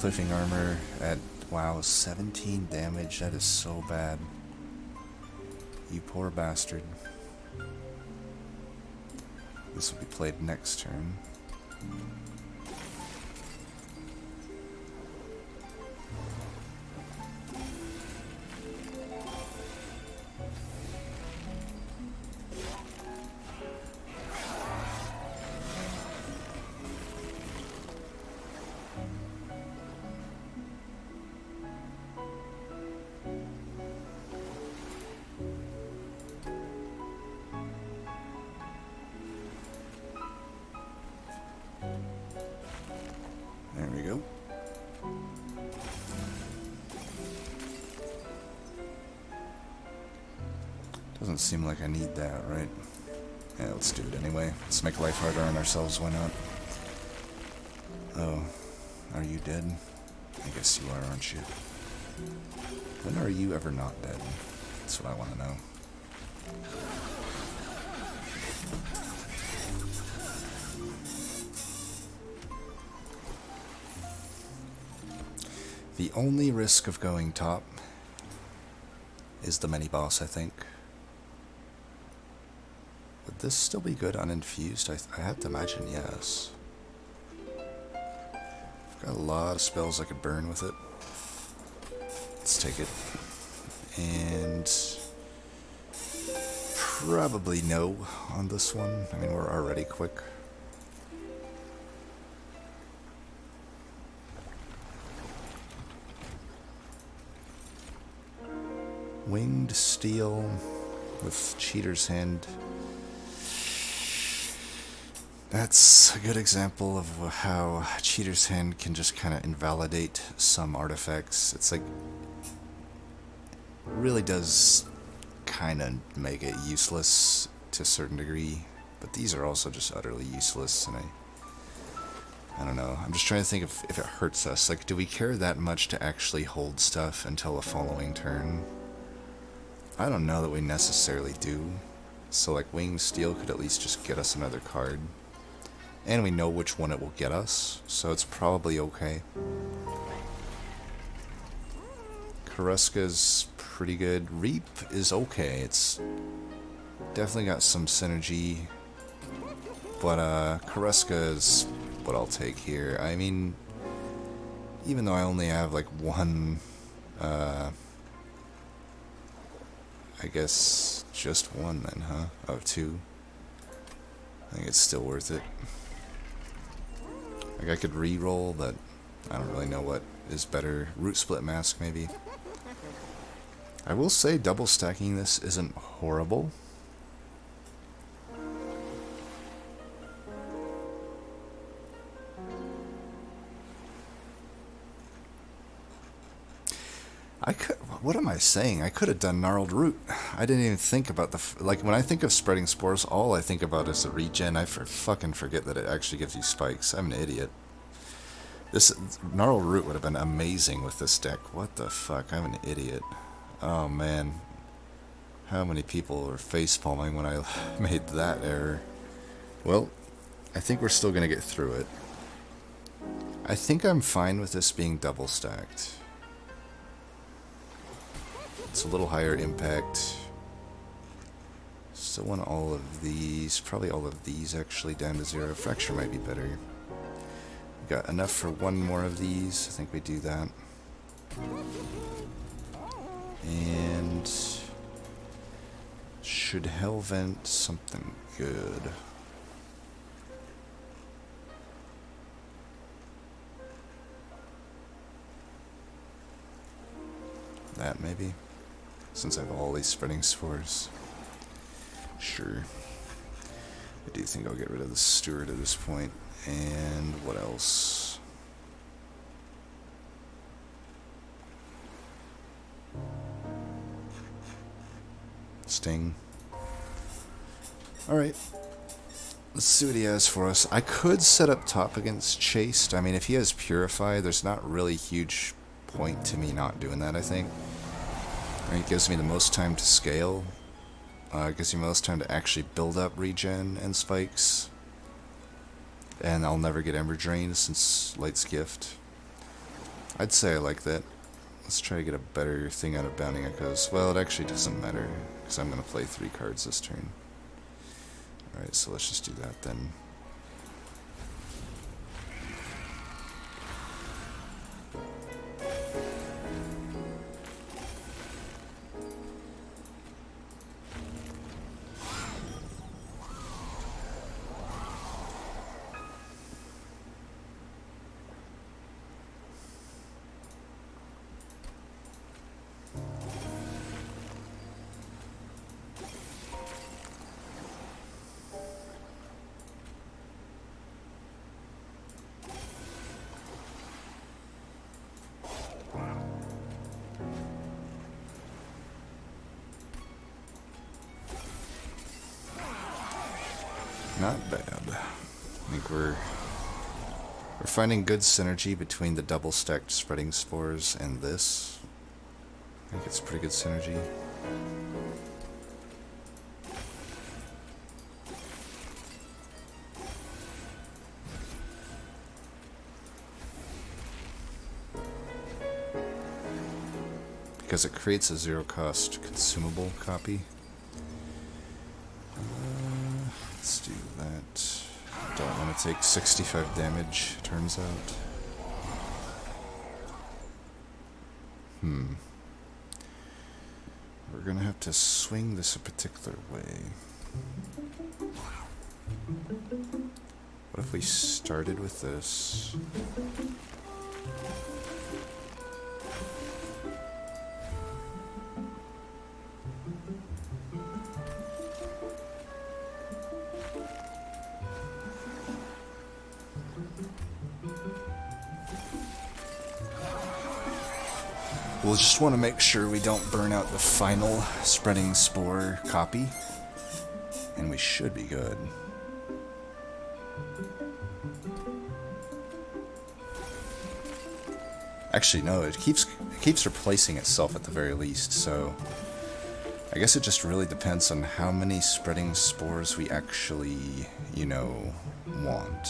living armor at, wow, 17 damage. That is so bad. You poor bastard. This will be played next turn. There we go. Doesn't seem like I need that, right? Yeah, let's do it anyway. Let's make life harder on ourselves, why not? Oh, are you dead? I guess you are, aren't you? When are you ever not dead? That's what I want to know. The only risk of going top is the mini-boss, I think. Would this still be good on Infused? I have to imagine yes. I've got a lot of spells I could burn with it. Let's take it. And probably no on this one. I mean, we're already quick. Winged Steel with Cheater's Hand. That's a good example of how Cheater's Hand can just kind of invalidate some artifacts. It's like, really does kind of make it useless to a certain degree, but these are also just utterly useless, and I don't know. I'm just trying to think if it hurts us. Like, do we care that much to actually hold stuff until the following turn? I don't know that we necessarily do. So like Winged Steel could at least just get us another card. And we know which one it will get us, so it's probably okay. Karuska's pretty good. Reap is okay. It's definitely got some synergy. But Karuska is what I'll take here. I mean, even though I only have like one, I guess just one then, huh? Of two. I think it's still worth it. Like I could re-roll, but I don't really know what is better. Root Split Mask, maybe. I will say double stacking this isn't horrible. What am I saying? I could have done Gnarled Root. I didn't even think about like, when I think of spreading spores, all I think about is the regen. I fucking forget that it actually gives you spikes. I'm an idiot. This Gnarled Root would have been amazing with this deck. What the fuck? I'm an idiot. Oh man. How many people were facepalming when I made that error? Well, I think we're still gonna get through it. I think I'm fine with this being double stacked. It's a little higher impact. Still want all of these. Probably all of these actually down to 0. Fracture might be better. We got enough for one more of these. I think we do that. And should Hellvent something good? that maybe? Since I have all these spreading spores. Sure. I do think I'll get rid of the steward at this point. And what else? Sting. Alright. Let's see what he has for us. I could set up top against Chased. I mean, if he has Purify, there's not really huge point to me not doing that, I think. It gives me the most time to scale. It gives me most time to actually build up regen and spikes. And I'll never get Ember Drain since Light's Gift. I'd say I like that. Let's try to get a better thing out of Bounding Echoes. Well, it actually doesn't matter, because I'm going to play 3 cards this turn. Alright, so let's just do that then. Not bad. I think we're finding good synergy between the double stacked spreading spores and this. I think it's pretty good synergy. Because it creates a zero cost consumable copy. Let's do that. Don't want to take 65 damage, turns out. We're gonna have to swing this a particular way. What if we started with this? We'll just want to make sure we don't burn out the final spreading spore copy, and we should be good. Actually, no, it keeps replacing itself at the very least, so I guess it just really depends on how many spreading spores we actually, you know, want.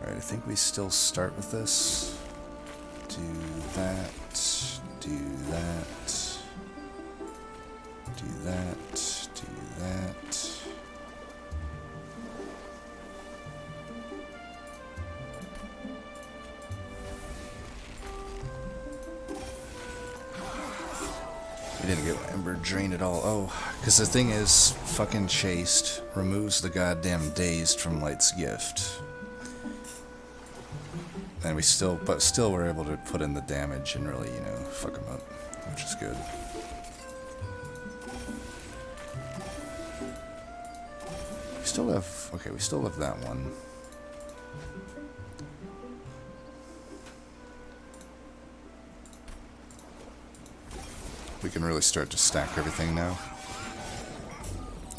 I think we still start with this. Do that, do that, do that, do that. We didn't get Ember Drain at all. Oh, because the thing is, fucking Chased removes the goddamn Dazed from Light's Gift. And we still we're able to put in the damage and really, you know, fuck them up, which is good. We still have, okay, we still have that one. We can really start to stack everything now.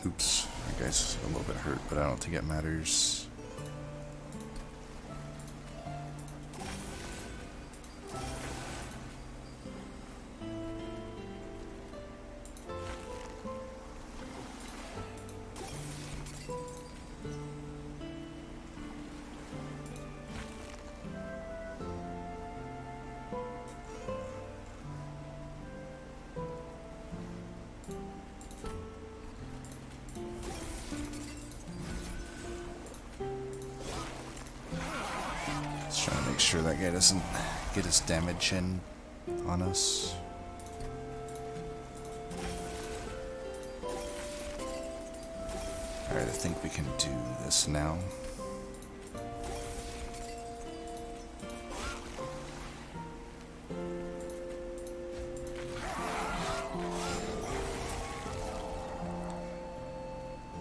Oops, that guy's a little bit hurt, but I don't think it matters. Just trying to make sure that guy doesn't get his damage in on us. Alright, I think we can do this now.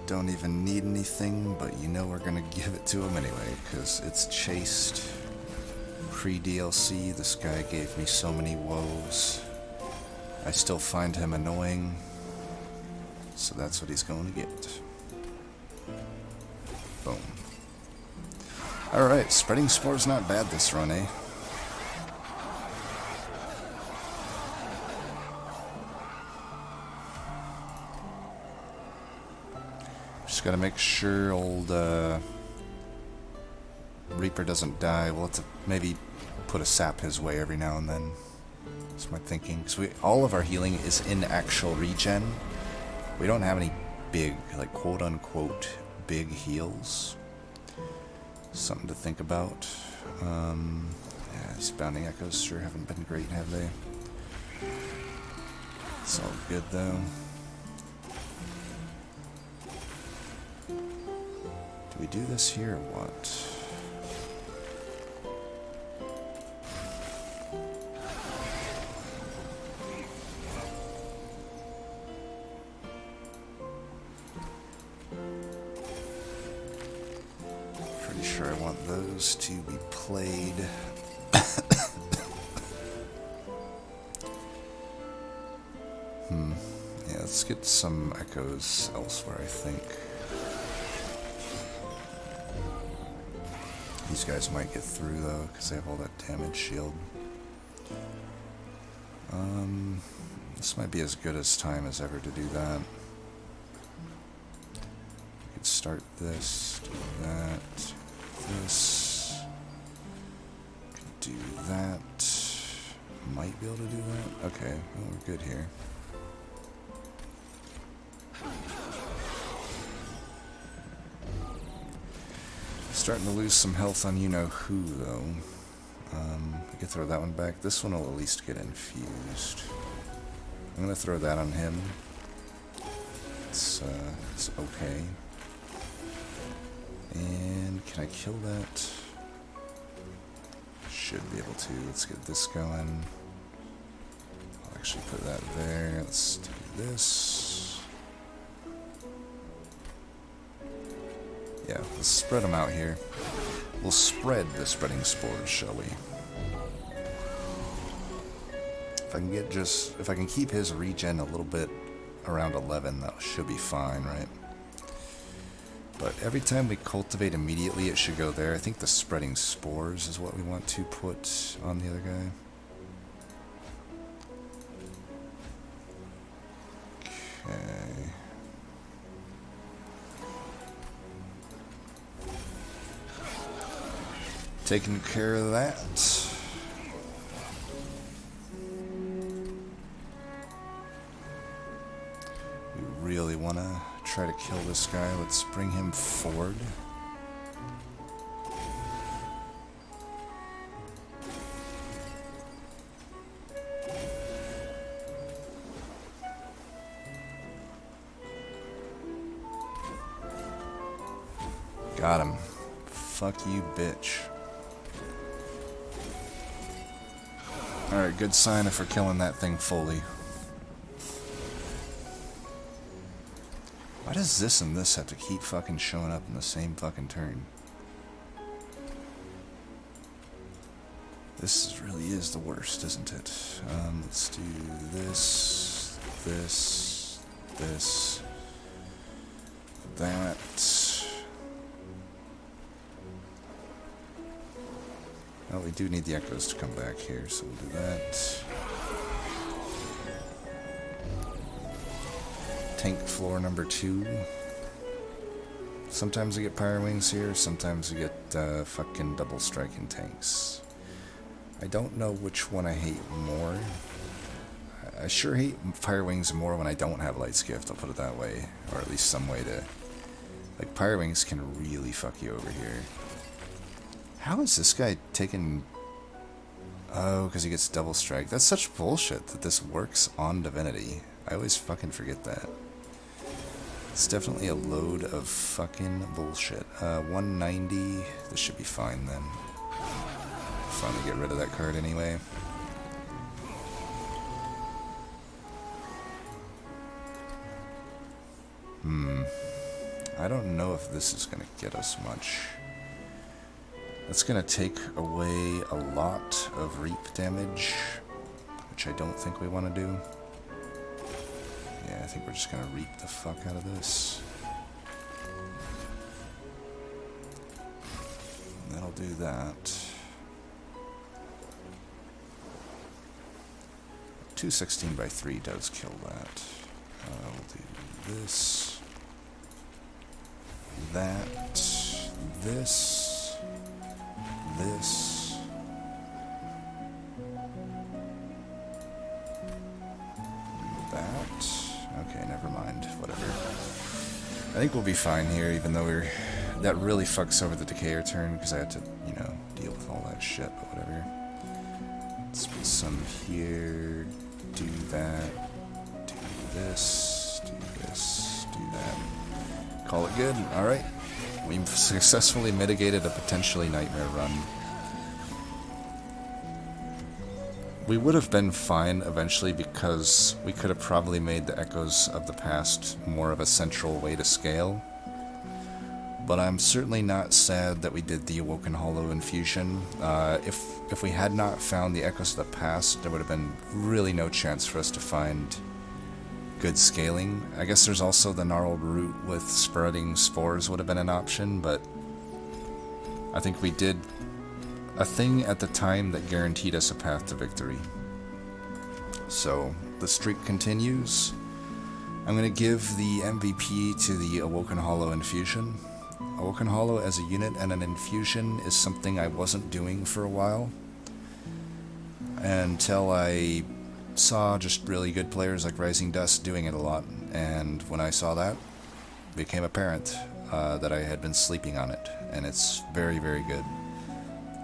Don't even need anything, but you know we're gonna give it to him anyway, because it's chased. Pre-DLC, this guy gave me so many woes. I still find him annoying, so that's what he's going to get. Boom. Alright, spreading spore's not bad this run, eh? Just gotta make sure old Reaper doesn't die. We'll have to maybe put a sap his way every now and then. That's my thinking. Because all of our healing is in actual regen. We don't have any big, like quote-unquote, big heals. Something to think about. Yeah, these bounding echoes sure haven't been great, have they? It's all good, though. Do we do this here or what? Pretty sure I want those to be played. Yeah, let's get some echoes elsewhere, I think. These guys might get through though, because they have all that damage shield. This might be as good a time as ever to do that. We could start this, do that, this, could do that. Might be able to do that. Okay, well, we're good here. Starting to lose some health on you-know-who, though. I could throw that one back. This one will at least get infused. I'm going to throw that on him. It's okay. And can I kill that? Should be able to. Let's get this going. I'll actually put that there. Let's do this. Yeah, let's spread them out here. We'll spread the spreading spores, shall we? If I can keep his regen a little bit around 11, that should be fine, right? But every time we cultivate immediately, it should go there. I think the spreading spores is what we want to put on the other guy. Okay. Taking care of that. We really want to try to kill this guy. Let's bring him forward. Got him. Fuck you, bitch. Alright, good sign if we're killing that thing fully. Why does this and this have to keep fucking showing up in the same fucking turn? This really is the worst, isn't it? Let's do this, this, this, that. Well, we do need the echoes to come back here, so we'll do that. Tank floor number 2. Sometimes we get Pyre Wings here, sometimes we get fucking double striking tanks. I don't know which one I hate more. I sure hate Pyre Wings more when I don't have Light's Gift, I'll put it that way. Or at least some way to... Like, Pyre Wings can really fuck you over here. How is this guy taking... Oh, because he gets double strike. That's such bullshit that this works on Divinity. I always fucking forget that. It's definitely a load of fucking bullshit. 190. This should be fine then. Finally get rid of that card anyway. I don't know if this is going to get us much. That's going to take away a lot of reap damage, which I don't think we want to do. Yeah, I think we're just going to reap the fuck out of this. That'll do that. 216 by 3 does kill that. We'll do this. That. This. This. That. Okay, never mind. Whatever. I think we'll be fine here, even though we're... That really fucks over the Decayer turn, because I had to, you know, deal with all that shit, but whatever. Let's put some here. Do that. Do this. Do this. Do that. Call it good. Alright. We've successfully mitigated a potentially nightmare run. We would have been fine eventually because we could have probably made the Echoes of the Past more of a central way to scale. But I'm certainly not sad that we did the Awoken Hollow Infusion. If we had not found the Echoes of the Past, there would have been really no chance for us to find good scaling. I guess there's also the gnarled root with spreading spores would have been an option, but I think we did a thing at the time that guaranteed us a path to victory. So the streak continues. I'm going to give the MVP to the Awoken Hollow Infusion. Awoken Hollow as a unit and an infusion is something I wasn't doing for a while, until I saw just really good players like Rising Dust doing it a lot, and when I saw that, it became apparent that I had been sleeping on it, and it's very, very good.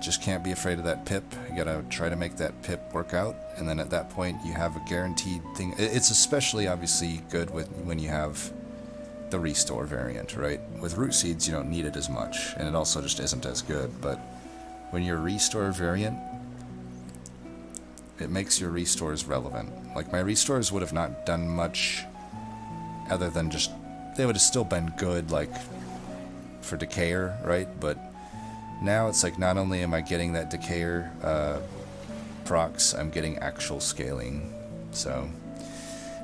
Just can't be afraid of that pip. You gotta try to make that pip work out, and then at that point you have a guaranteed thing. It's especially obviously good when you have the restore variant, right? With root seeds you don't need it as much, and it also just isn't as good, but when you're restore variant, it makes your restores relevant. Like, my restores would have not done much other than just, they would have still been good, like, for Decayer, right? But now it's like, not only am I getting that Decayer procs, I'm getting actual scaling. So,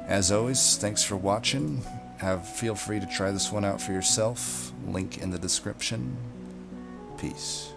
as always, thanks for watching. Feel free to try this one out for yourself. Link in the description. Peace.